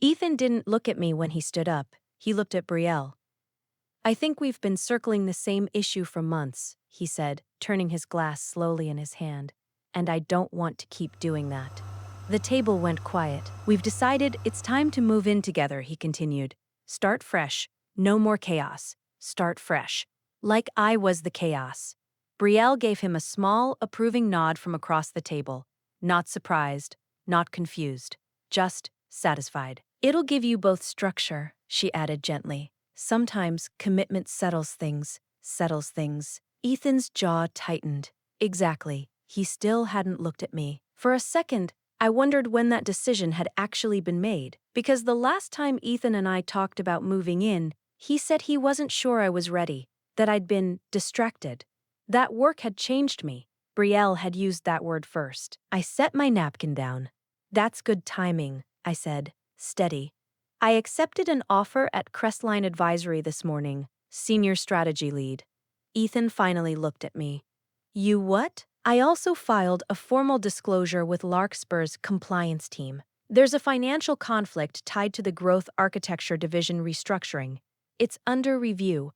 Ethan didn't look at me when he stood up. He looked at Brielle. I think we've been circling the same issue for months, he said, turning his glass slowly in his hand. And I don't want to keep doing that. The table went quiet. We've decided it's time to move in together, he continued. Start fresh. No more chaos. Start fresh. Like I was the chaos. Brielle gave him a small, approving nod from across the table. Not surprised, not confused, just satisfied. It'll give you both structure, she added gently. Sometimes commitment settles things. Ethan's jaw tightened. Exactly. He still hadn't looked at me. For a second, I wondered when that decision had actually been made, because the last time Ethan and I talked about moving in, he said he wasn't sure I was ready, that I'd been distracted. That work had changed me. Brielle had used that word first. I set my napkin down. That's good timing, I said, steady. I accepted an offer at Crestline Advisory this morning, senior strategy lead. Ethan finally looked at me. You what? I also filed a formal disclosure with Larkspur's compliance team. There's a financial conflict tied to the growth architecture division restructuring. It's under review.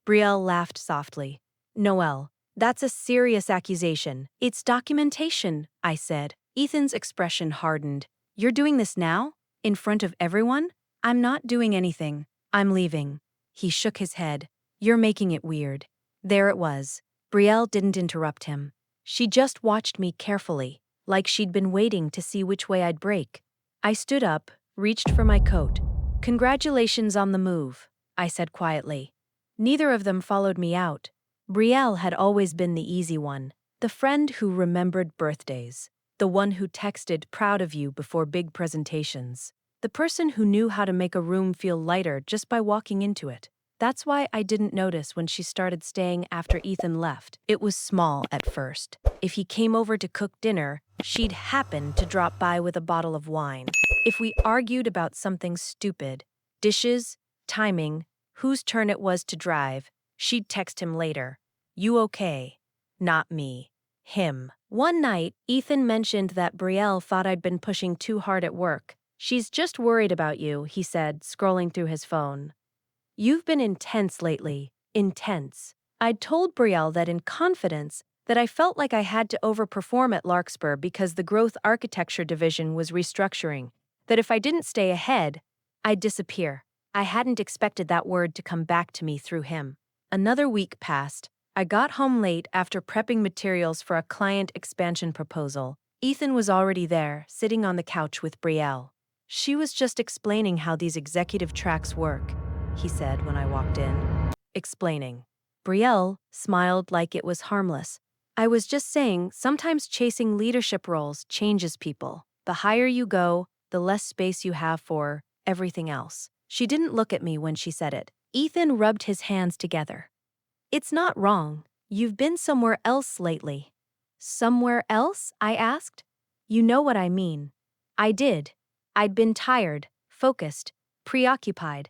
Brielle laughed softly. Noelle, that's a serious accusation. It's documentation, I said. Ethan's expression hardened. You're doing this now? In front of everyone? I'm not doing anything. I'm leaving. He shook his head. You're making it weird. There it was. Brielle didn't interrupt him. She just watched me carefully, like she'd been waiting to see which way I'd break. I stood up, reached for my coat. Congratulations on the move, I said quietly. Neither of them followed me out. Brielle had always been the easy one, the friend who remembered birthdays, the one who texted proud of you before big presentations, the person who knew how to make a room feel lighter just by walking into it. That's why I didn't notice when she started staying after Ethan left. It was small at first. If he came over to cook dinner, she'd happen to drop by with a bottle of wine. If we argued about something stupid, dishes, timing, whose turn it was to drive, she'd text him later. You okay? Not me. Him. One night, Ethan mentioned that Brielle thought I'd been pushing too hard at work. She's just worried about you, he said, scrolling through his phone. You've been intense lately. Intense. I'd told Brielle that in confidence that I felt like I had to overperform at Larkspur because the growth architecture division was restructuring, that if I didn't stay ahead, I'd disappear. I hadn't expected that word to come back to me through him. Another week passed. I got home late after prepping materials for a client expansion proposal. Ethan was already there, sitting on the couch with Brielle. She was just explaining how these executive tracks work, he said when I walked in. Explaining. Brielle smiled like it was harmless. I was just saying, sometimes chasing leadership roles changes people. The higher you go, the less space you have for everything else. She didn't look at me when she said it. Ethan rubbed his hands together. It's not wrong. You've been somewhere else lately. Somewhere else? I asked. You know what I mean. I did. I'd been tired, focused, preoccupied.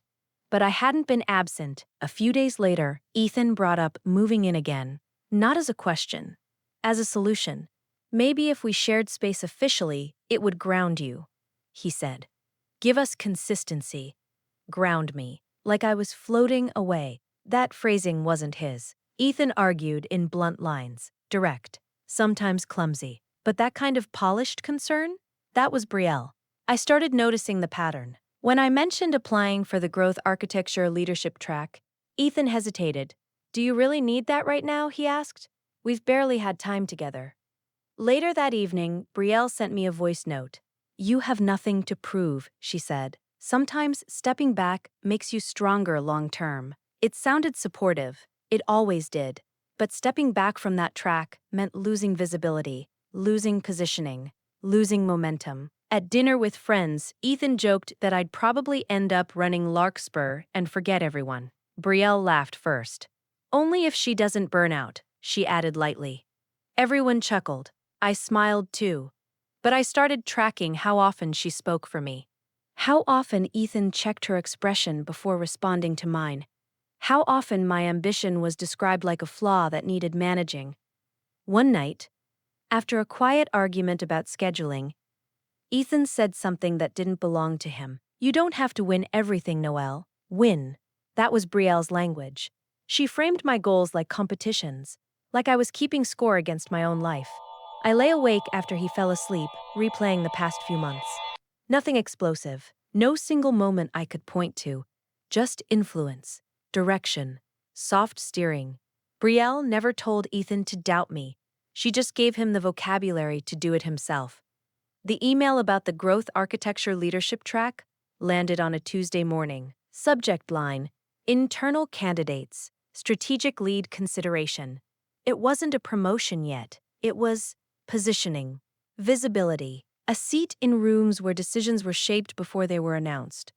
But I hadn't been absent. A few days later, Ethan brought up moving in again. Not as a question, as a solution. Maybe if we shared space officially, it would ground you, he said. Give us consistency. Ground me, like I was floating away. That phrasing wasn't his. Ethan argued in blunt lines, direct, sometimes clumsy. But that kind of polished concern? That was Brielle. I started noticing the pattern. When I mentioned applying for the growth architecture leadership track, Ethan hesitated. Do you really need that right now? He asked. We've barely had time together. Later that evening, Brielle sent me a voice note. You have nothing to prove, she said. Sometimes stepping back makes you stronger long term. It sounded supportive. It always did. But stepping back from that track meant losing visibility, losing positioning, losing momentum. At dinner with friends, Ethan joked that I'd probably end up running Larkspur and forget everyone. Brielle laughed first. Only if she doesn't burn out, she added lightly. Everyone chuckled. I smiled too. But I started tracking how often she spoke for me. How often Ethan checked her expression before responding to mine. How often my ambition was described like a flaw that needed managing. One night, after a quiet argument about scheduling, Ethan said something that didn't belong to him. You don't have to win everything, Noelle. Win. That was Brielle's language. She framed my goals like competitions, like I was keeping score against my own life. I lay awake after he fell asleep, replaying the past few months. Nothing explosive, no single moment I could point to, just influence, direction, soft steering. Brielle never told Ethan to doubt me. She just gave him the vocabulary to do it himself. The email about the growth architecture leadership track landed on a Tuesday morning. Subject line: Internal candidates, strategic lead consideration. It wasn't a promotion yet. It was positioning, visibility, a seat in rooms where decisions were shaped before they were announced.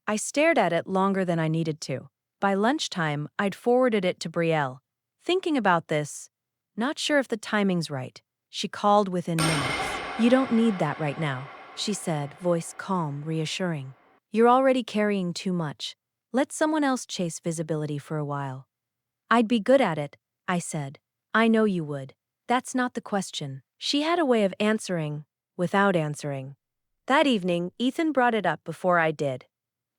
I stared at it longer than I needed to. By lunchtime, I'd forwarded it to Brielle. Thinking about this, not sure if the timing's right. She called within minutes. You don't need that right now, she said, voice calm, reassuring. You're already carrying too much. Let someone else chase visibility for a while. I'd be good at it, I said. I know you would. That's not the question. She had a way of answering without answering. That evening, Ethan brought it up before I did.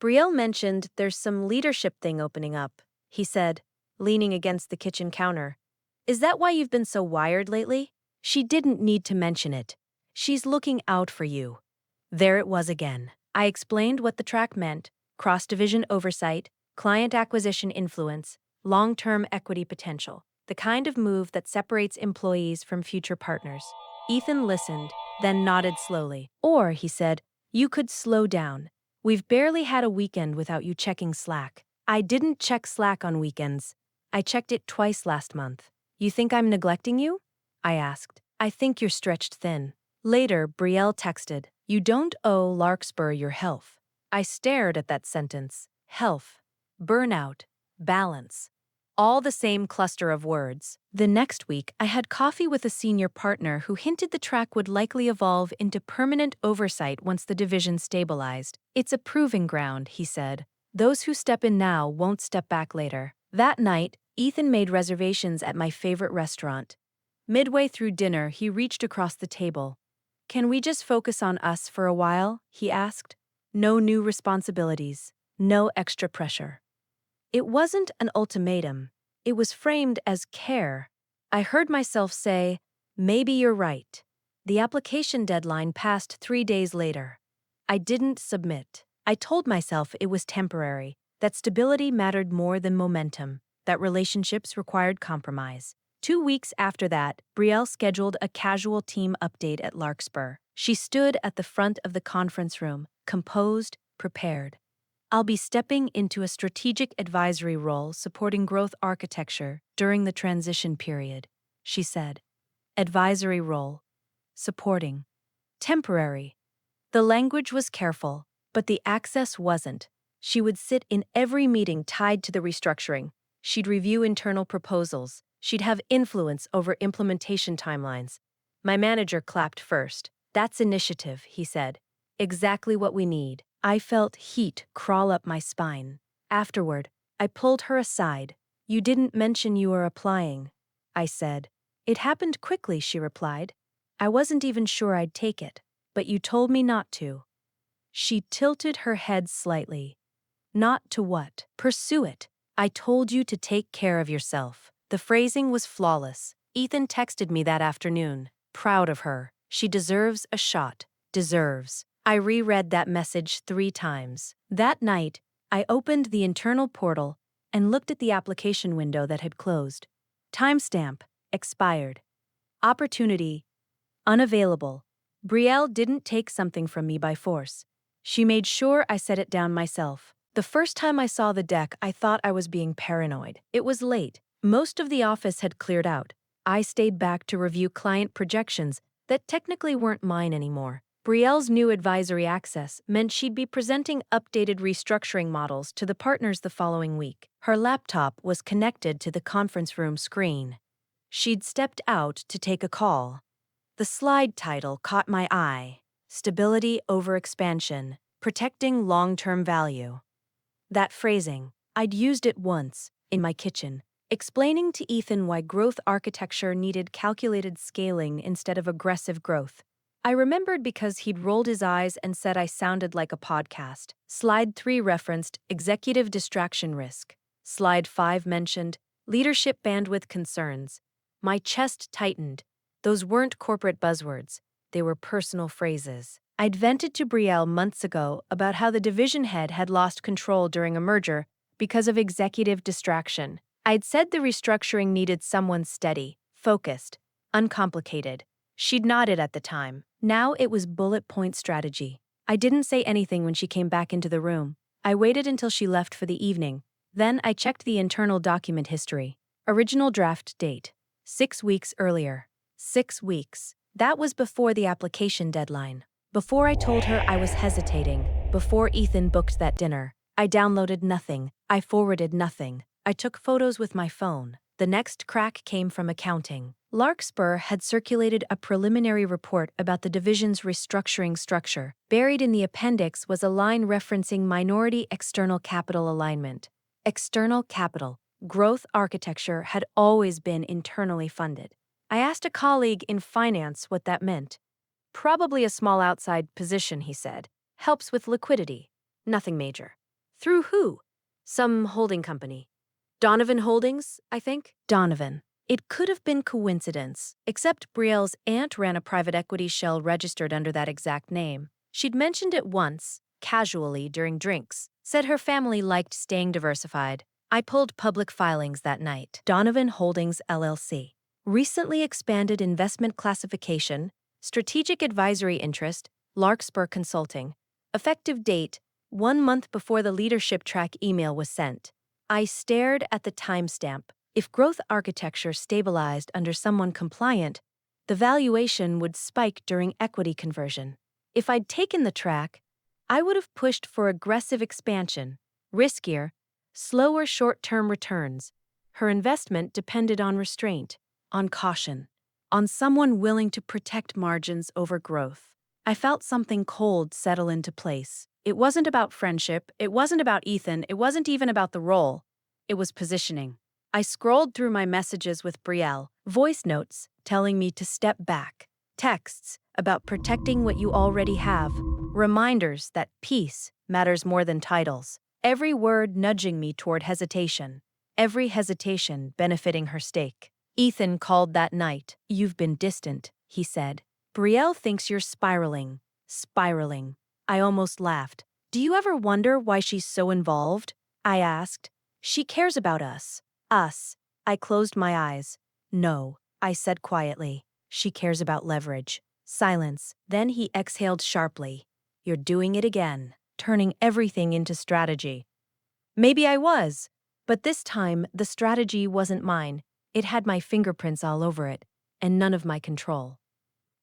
Brielle mentioned there's some leadership thing opening up, he said, leaning against the kitchen counter. Is that why you've been so wired lately? She didn't need to mention it. She's looking out for you. There it was again. I explained what the track meant: cross-division oversight, client acquisition influence, long-term equity potential, the kind of move that separates employees from future partners. Ethan listened, then nodded slowly. Or, he said, you could slow down. We've barely had a weekend without you checking Slack. I didn't check Slack on weekends. I checked it twice last month. You think I'm neglecting you? I asked. I think you're stretched thin. Later, Brielle texted, you don't owe Larkspur your health. I stared at that sentence. Health, burnout, balance. All the same cluster of words. The next week, I had coffee with a senior partner who hinted the track would likely evolve into permanent oversight once the division stabilized. It's a proving ground, he said. Those who step in now won't step back later. That night, Ethan made reservations at my favorite restaurant. Midway through dinner, he reached across the table. Can we just focus on us for a while? He asked. No new responsibilities, no extra pressure. It wasn't an ultimatum. It was framed as care. I heard myself say, maybe you're right. The application deadline passed 3 days later. I didn't submit. I told myself it was temporary, that stability mattered more than momentum, that relationships required compromise. 2 weeks after that, Brielle scheduled a casual team update at Larkspur. She stood at the front of the conference room, composed, prepared. I'll be stepping into a strategic advisory role supporting growth architecture during the transition period, she said. Advisory role. Supporting. Temporary. The language was careful, but the access wasn't. She would sit in every meeting tied to the restructuring. She'd review internal proposals. She'd have influence over implementation timelines. My manager clapped first. That's initiative, he said. Exactly what we need. I felt heat crawl up my spine. Afterward, I pulled her aside. You didn't mention you were applying, I said. It happened quickly, she replied. I wasn't even sure I'd take it, but you told me not to. She tilted her head slightly. Not to what? Pursue it. I told you to take care of yourself. The phrasing was flawless. Ethan texted me that afternoon. Proud of her. She deserves a shot. Deserves. I reread that message 3 times. That night, I opened the internal portal and looked at the application window that had closed. Timestamp. Expired. Opportunity. Unavailable. Brielle didn't take something from me by force. She made sure I set it down myself. The first time I saw the deck, I thought I was being paranoid. It was late. Most of the office had cleared out. I stayed back to review client projections that technically weren't mine anymore. Brielle's new advisory access meant she'd be presenting updated restructuring models to the partners the following week. Her laptop was connected to the conference room screen. She'd stepped out to take a call. The slide title caught my eye. Stability over expansion, protecting long-term value. That phrasing, I'd used it once, in my kitchen, explaining to Ethan why growth architecture needed calculated scaling instead of aggressive growth. I remembered because he'd rolled his eyes and said I sounded like a podcast. Slide 3 referenced executive distraction risk. Slide 5 mentioned leadership bandwidth concerns. My chest tightened. Those weren't corporate buzzwords, they were personal phrases. I'd vented to Brielle months ago about how the division head had lost control during a merger because of executive distraction. I'd said the restructuring needed someone steady, focused, uncomplicated. She'd nodded at the time. Now it was bullet point strategy. I didn't say anything when she came back into the room. I waited until she left for the evening. Then I checked the internal document history. Original draft date: 6 weeks earlier. 6 weeks. That was before the application deadline. Before I told her I was hesitating. Before Ethan booked that dinner. I downloaded nothing. I forwarded nothing. I took photos with my phone. The next crack came from accounting. Larkspur had circulated a preliminary report about the division's restructuring structure. Buried in the appendix was a line referencing minority external capital alignment. External capital, growth architecture had always been internally funded. I asked a colleague in finance what that meant. Probably a small outside position, he said. Helps with liquidity. Nothing major. Through who? Some holding company. Donovan Holdings, I think? Donovan. It could have been coincidence, except Brielle's aunt ran a private equity shell registered under that exact name. She'd mentioned it once, casually during drinks, said her family liked staying diversified. I pulled public filings that night. Donovan Holdings LLC. Recently expanded investment classification, strategic advisory interest, Larkspur Consulting. Effective date: 1 month before the leadership track email was sent. I stared at the timestamp. If growth architecture stabilized under someone compliant, the valuation would spike during equity conversion. If I'd taken the track, I would have pushed for aggressive expansion, riskier, slower short-term returns. Her investment depended on restraint, on caution, on someone willing to protect margins over growth. I felt something cold settle into place. It wasn't about friendship, it wasn't about Ethan, it wasn't even about the role. It was positioning. I scrolled through my messages with Brielle, voice notes telling me to step back, texts about protecting what you already have, reminders that peace matters more than titles, every word nudging me toward hesitation, every hesitation benefiting her stake. Ethan called that night. You've been distant, he said. Brielle thinks you're spiraling. Spiraling. I almost laughed. Do you ever wonder why she's so involved? I asked. She cares about us. Us. I closed my eyes. No, I said quietly. She cares about leverage. Silence. Then he exhaled sharply. You're doing it again, turning everything into strategy. Maybe I was, but this time the strategy wasn't mine. It had my fingerprints all over it, and none of my control.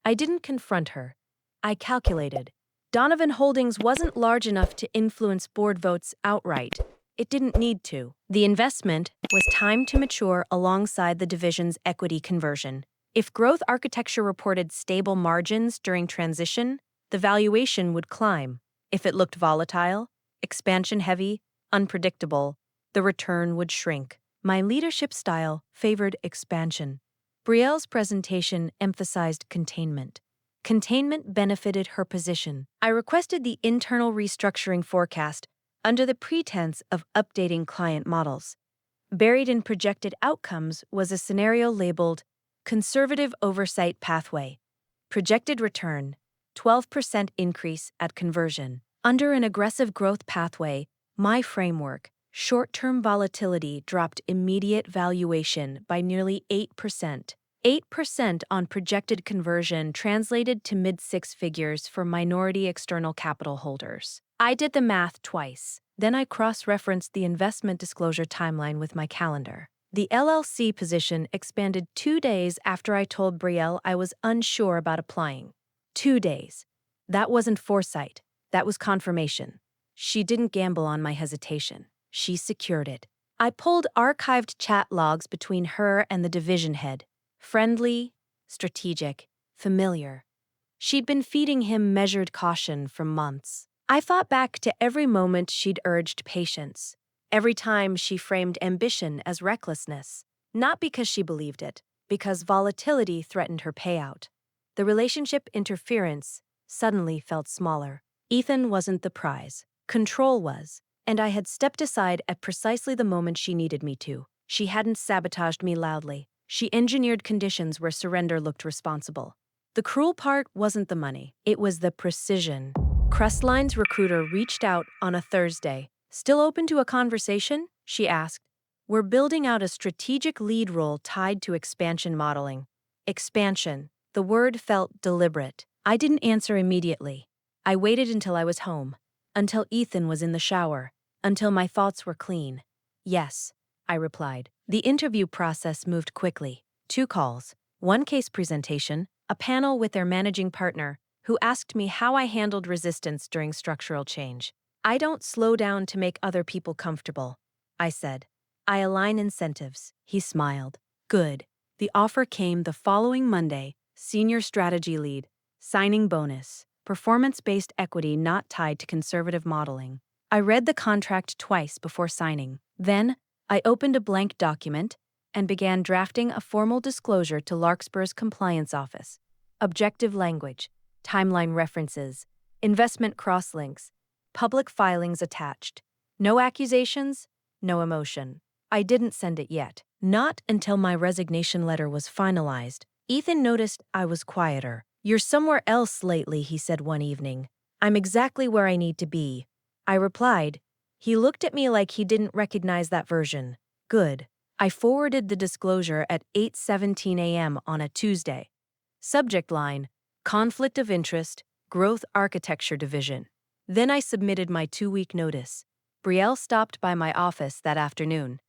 I didn't confront her. I calculated. Donovan Holdings wasn't large enough to influence board votes outright. It didn't need to. The investment was timed to mature alongside the division's equity conversion. If growth architecture reported stable margins during transition, the valuation would climb. If it looked volatile, expansion-heavy, unpredictable, the return would shrink. My leadership style favored expansion. Brielle's presentation emphasized containment. Containment benefited her position. I requested the internal restructuring forecast under the pretense of updating client models. Buried in projected outcomes was a scenario labeled Conservative Oversight Pathway. Projected return, 12% increase at conversion. Under an aggressive growth pathway, my framework, short-term volatility dropped immediate valuation by nearly 8%. 8% on projected conversion translated to mid-six figures for minority external capital holders. I did the math twice. Then I cross-referenced the investment disclosure timeline with my calendar. The LLC position expanded 2 days after I told Brielle I was unsure about applying. 2 days. That wasn't foresight. That was confirmation. She didn't gamble on my hesitation. She secured it. I pulled archived chat logs between her and the division head. Friendly, strategic, familiar. She'd been feeding him measured caution for months. I thought back to every moment she'd urged patience, every time she framed ambition as recklessness, not because she believed it, because volatility threatened her payout. The relationship interference suddenly felt smaller. Ethan wasn't the prize. Control was, and I had stepped aside at precisely the moment she needed me to. She hadn't sabotaged me loudly. She engineered conditions where surrender looked responsible. The cruel part wasn't the money. It was the precision. Crestline's recruiter reached out on a Thursday. "Still open to a conversation?" she asked. "We're building out a strategic lead role tied to expansion modeling." Expansion. The word felt deliberate. I didn't answer immediately. I waited until I was home, until Ethan was in the shower, until my thoughts were clean. "Yes," I replied. The interview process moved quickly. 2 calls, 1 case presentation, a panel with their managing partner, who asked me how I handled resistance during structural change. "I don't slow down to make other people comfortable," I said. "I align incentives." He smiled. "Good." The offer came the following Monday: senior strategy lead, signing bonus, performance-based equity not tied to conservative modeling. I read the contract twice before signing. Then, I opened a blank document and began drafting a formal disclosure to Larkspur's compliance office. Objective language, timeline references, investment crosslinks, public filings attached. No accusations, no emotion. I didn't send it yet. Not until my resignation letter was finalized. Ethan noticed I was quieter. "You're somewhere else lately," he said one evening. "I'm exactly where I need to be." I replied. He looked at me like he didn't recognize that version. Good. I forwarded the disclosure at 8:17 a.m. on a Tuesday. Subject line: Conflict of Interest, Growth Architecture Division. Then I submitted my 2-week notice. Brielle stopped by my office that afternoon.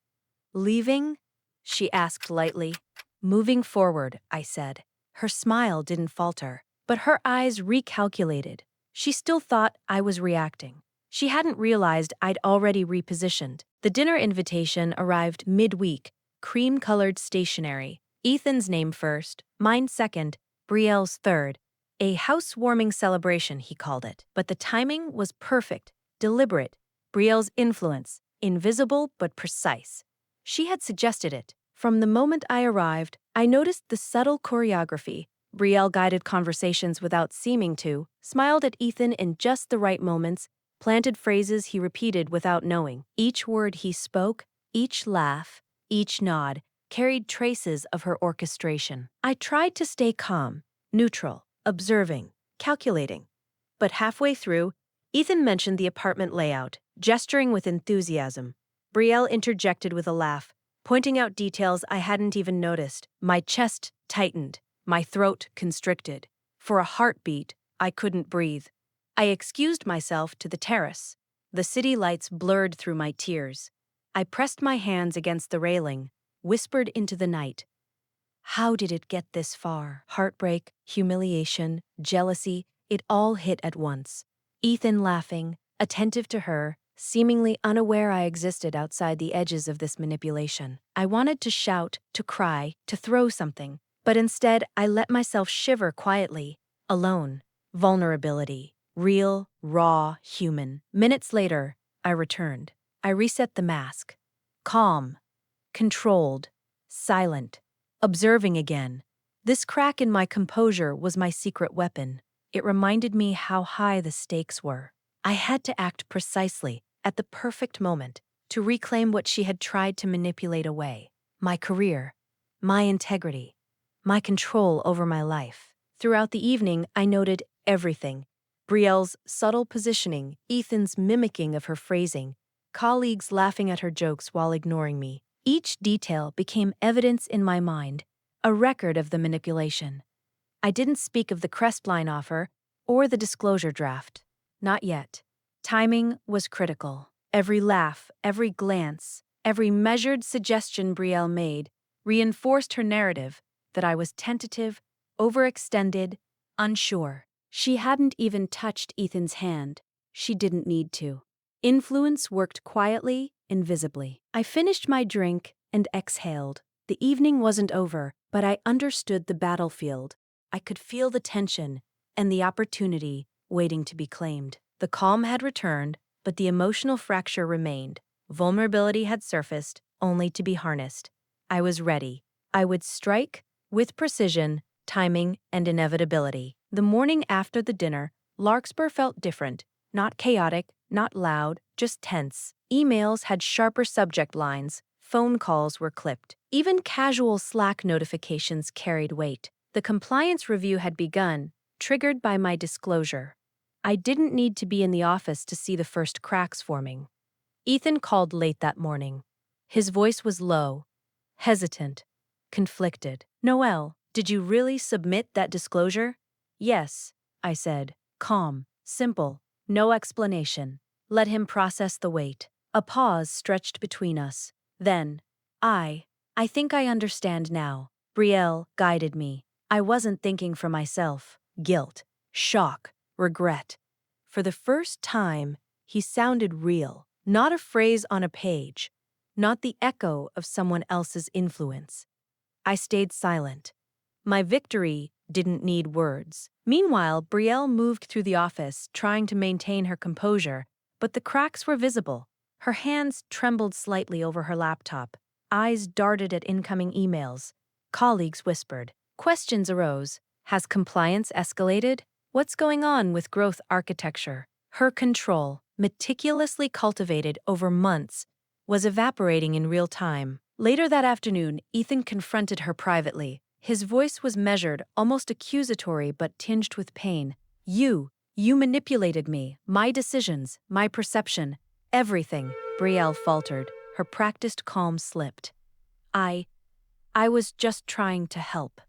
"Leaving?" she asked lightly. "Moving forward," I said. Her smile didn't falter, but her eyes recalculated. She still thought I was reacting. She hadn't realized I'd already repositioned. The dinner invitation arrived midweek, cream-colored stationery. Ethan's name first, mine second, Brielle's third. A housewarming celebration, he called it. But the timing was perfect, deliberate. Brielle's influence, invisible but precise. She had suggested it. From the moment I arrived, I noticed the subtle choreography. Brielle guided conversations without seeming to, smiled at Ethan in just the right moments, planted phrases he repeated without knowing. Each word he spoke, each laugh, each nod, carried traces of her orchestration. I tried to stay calm, neutral, observing, calculating. But halfway through, Ethan mentioned the apartment layout, gesturing with enthusiasm. Brielle interjected with a laugh, pointing out details I hadn't even noticed. My chest tightened, my throat constricted. For a heartbeat, I couldn't breathe. I excused myself to the terrace. The city lights blurred through my tears. I pressed my hands against the railing, whispered into the night. How did it get this far? Heartbreak, humiliation, jealousy, it all hit at once. Ethan laughing, attentive to her, seemingly unaware I existed outside the edges of this manipulation. I wanted to shout, to cry, to throw something, but instead I let myself shiver quietly, alone. Vulnerability, real, raw, human. Minutes later, I returned. I reset the mask. Calm, controlled, silent, observing again. This crack in my composure was my secret weapon. It reminded me how high the stakes were. I had to act precisely, at the perfect moment, to reclaim what she had tried to manipulate away. My career, my integrity, my control over my life. Throughout the evening, I noted everything. Brielle's subtle positioning, Ethan's mimicking of her phrasing, colleagues laughing at her jokes while ignoring me. Each detail became evidence in my mind, a record of the manipulation. I didn't speak of the Crestline offer or the disclosure draft. Not yet. Timing was critical. Every laugh, every glance, every measured suggestion Brielle made reinforced her narrative that I was tentative, overextended, unsure. She hadn't even touched Ethan's hand. She didn't need to. Influence worked quietly, invisibly. I finished my drink and exhaled. The evening wasn't over, but I understood the battlefield. I could feel the tension and the opportunity waiting to be claimed. The calm had returned, but the emotional fracture remained. Vulnerability had surfaced, only to be harnessed. I was ready. I would strike, with precision, timing, and inevitability. The morning after the dinner, Larkspur felt different. Not chaotic, not loud, just tense. Emails had sharper subject lines, phone calls were clipped. Even casual Slack notifications carried weight. The compliance review had begun, triggered by my disclosure. I didn't need to be in the office to see the first cracks forming. Ethan called late that morning. His voice was low, hesitant, conflicted. "Noelle, did you really submit that disclosure?" "Yes," I said, calm, simple, no explanation. Let him process the weight. A pause stretched between us. Then, I think I understand now. Brielle guided me. I wasn't thinking for myself. Guilt, shock, regret. For the first time, he sounded real, not a phrase on a page, not the echo of someone else's influence. I stayed silent. My victory didn't need words. Meanwhile, Brielle moved through the office, trying to maintain her composure, but the cracks were visible. Her hands trembled slightly over her laptop. Eyes darted at incoming emails. Colleagues whispered. Questions arose. Has compliance escalated? What's going on with growth architecture? Her control, meticulously cultivated over months, was evaporating in real time. Later that afternoon, Ethan confronted her privately. His voice was measured, almost accusatory but tinged with pain. You manipulated me, my decisions, my perception, everything," Brielle faltered. Her practiced calm slipped. I was just trying to help.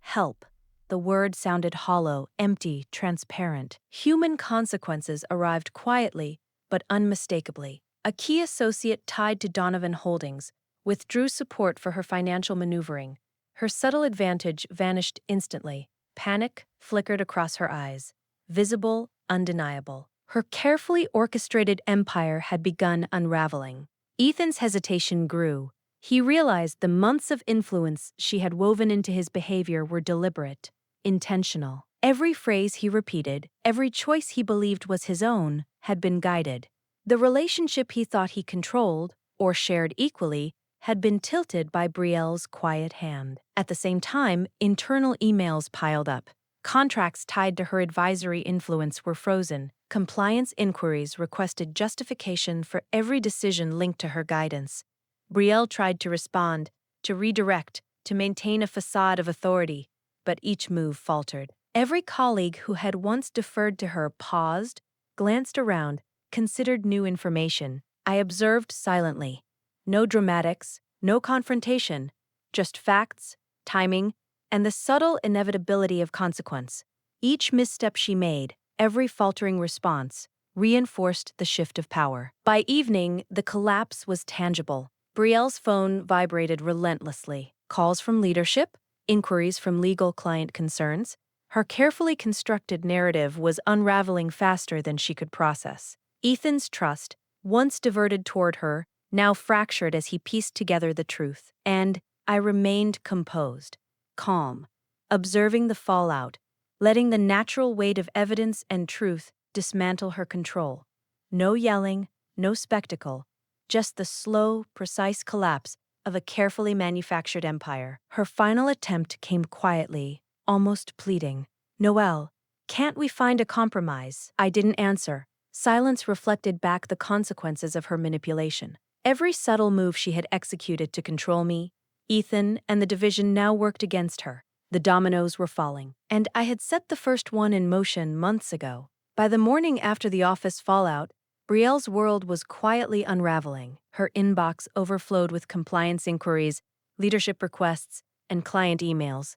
Help. The word sounded hollow, empty, transparent. Human consequences arrived quietly, but unmistakably. A key associate tied to Donovan Holdings withdrew support for her financial maneuvering. Her subtle advantage vanished instantly. Panic flickered across her eyes. Visible, undeniable. Her carefully orchestrated empire had begun unraveling. Ethan's hesitation grew. He realized the months of influence she had woven into his behavior were deliberate, intentional. Every phrase he repeated, every choice he believed was his own, had been guided. The relationship he thought he controlled, or shared equally, had been tilted by Brielle's quiet hand. At the same time, internal emails piled up. Contracts tied to her advisory influence were frozen. Compliance inquiries requested justification for every decision linked to her guidance. Brielle tried to respond, to redirect, to maintain a facade of authority, but each move faltered. Every colleague who had once deferred to her paused, glanced around, considered new information. I observed silently. No dramatics, no confrontation, just facts, timing, and the subtle inevitability of consequence. Each misstep she made, every faltering response, reinforced the shift of power. By evening, the collapse was tangible. Brielle's phone vibrated relentlessly. Calls from leadership, inquiries from legal client concerns. Her carefully constructed narrative was unraveling faster than she could process. Ethan's trust, once diverted toward her, now fractured as he pieced together the truth. And I remained composed, calm, observing the fallout, letting the natural weight of evidence and truth dismantle her control. No yelling, no spectacle, just the slow, precise collapse of a carefully manufactured empire. Her final attempt came quietly, almost pleading. "Noelle, can't we find a compromise?" I didn't answer. Silence reflected back the consequences of her manipulation. Every subtle move she had executed to control me, Ethan and the division now worked against her. The dominoes were falling, and I had set the first one in motion months ago. By the morning after the office fallout, Brielle's world was quietly unraveling. Her inbox overflowed with compliance inquiries, leadership requests, and client emails.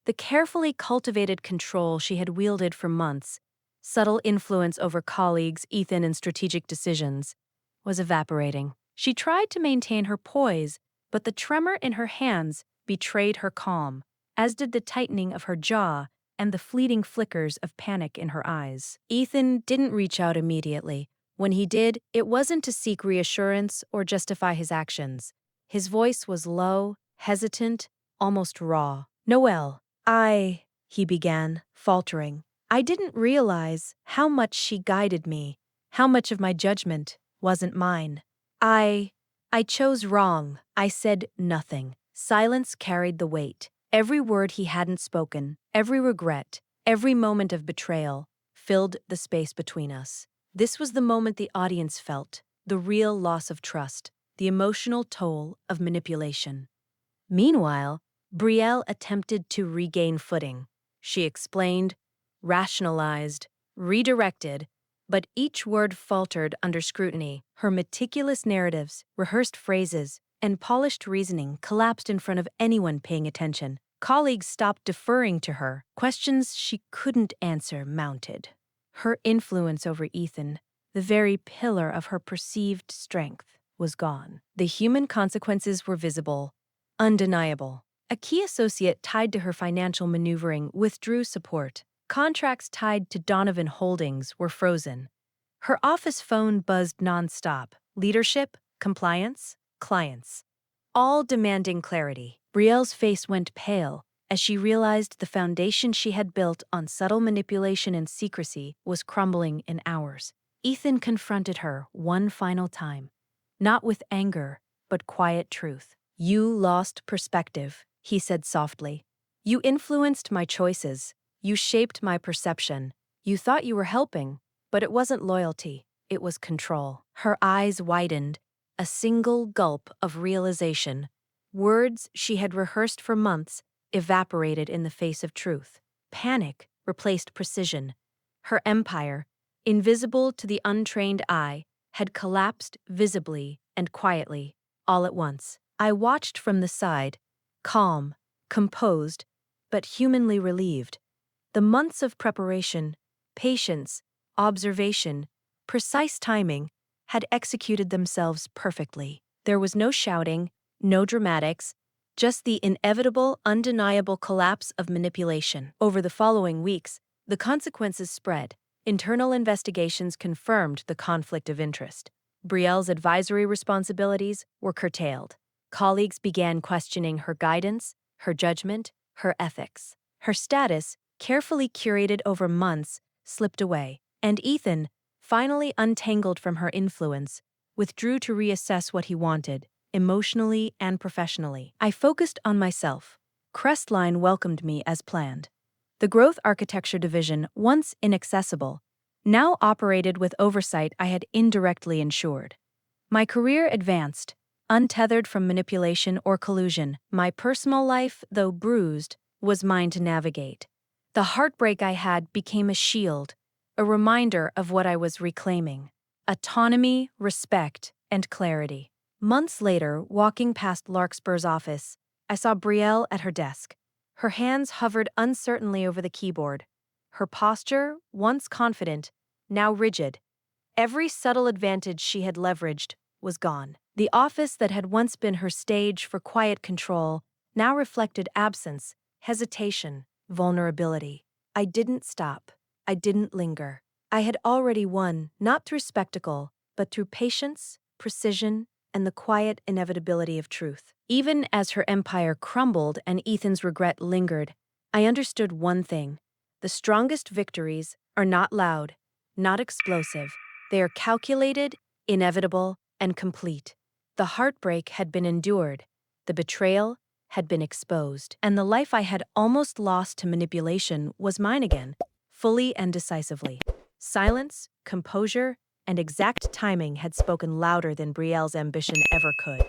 The carefully cultivated control she had wielded for months, subtle influence over colleagues, Ethan, and strategic decisions, was evaporating. She tried to maintain her poise, but the tremor in her hands betrayed her calm, as did the tightening of her jaw and the fleeting flickers of panic in her eyes. Ethan didn't reach out immediately. When he did, it wasn't to seek reassurance or justify his actions. His voice was low, hesitant, almost raw. "Noelle, he began, faltering. I didn't realize how much she guided me, how much of my judgment wasn't mine. I chose wrong." I said nothing. Silence carried the weight. Every word he hadn't spoken, every regret, every moment of betrayal, filled the space between us. This was the moment the audience felt, the real loss of trust, the emotional toll of manipulation. Meanwhile, Brielle attempted to regain footing. She explained, rationalized, redirected, but each word faltered under scrutiny. Her meticulous narratives, rehearsed phrases, and polished reasoning collapsed in front of anyone paying attention. Colleagues stopped deferring to her. Questions she couldn't answer mounted. Her influence over Ethan, the very pillar of her perceived strength, was gone. The human consequences were visible, undeniable. A key associate tied to her financial maneuvering withdrew support. Contracts tied to Donovan Holdings were frozen. Her office phone buzzed nonstop. Leadership, compliance, clients, all demanding clarity. Brielle's face went pale as she realized the foundation she had built on subtle manipulation and secrecy was crumbling in hours. Ethan confronted her one final time, not with anger, but quiet truth. "You lost perspective," he said softly. "You influenced my choices. You shaped my perception. You thought you were helping, but it wasn't loyalty, it was control." Her eyes widened, a single gulp of realization. Words she had rehearsed for months evaporated in the face of truth. Panic replaced precision. Her empire, invisible to the untrained eye, had collapsed visibly and quietly, all at once. I watched from the side, calm, composed, but humanly relieved. The months of preparation, patience, observation, precise timing had executed themselves perfectly. There was no shouting, no dramatics, just the inevitable, undeniable collapse of manipulation. Over the following weeks, the consequences spread. Internal investigations confirmed the conflict of interest. Brielle's advisory responsibilities were curtailed. Colleagues began questioning her guidance, her judgment, her ethics. Her status, carefully curated over months, slipped away, and Ethan, finally untangled from her influence, withdrew to reassess what he wanted, emotionally and professionally. I focused on myself. Crestline welcomed me as planned. The growth architecture division, once inaccessible, now operated with oversight I had indirectly ensured. My career advanced, untethered from manipulation or collusion. My personal life, though bruised, was mine to navigate. The heartbreak I had became a shield, a reminder of what I was reclaiming: autonomy, respect, and clarity. Months later, walking past Larkspur's office, I saw Brielle at her desk. Her hands hovered uncertainly over the keyboard. Her posture, once confident, now rigid. Every subtle advantage she had leveraged was gone. The office that had once been her stage for quiet control now reflected absence, hesitation, vulnerability. I didn't stop. I didn't linger. I had already won, not through spectacle, but through patience, precision, and the quiet inevitability of truth. Even as her empire crumbled and Ethan's regret lingered, I understood one thing: the strongest victories are not loud, not explosive. They are calculated, inevitable, and complete. The heartbreak had been endured, the betrayal had been exposed, and the life I had almost lost to manipulation was mine again, fully and decisively. Silence, composure, and exact timing had spoken louder than Brielle's ambition ever could.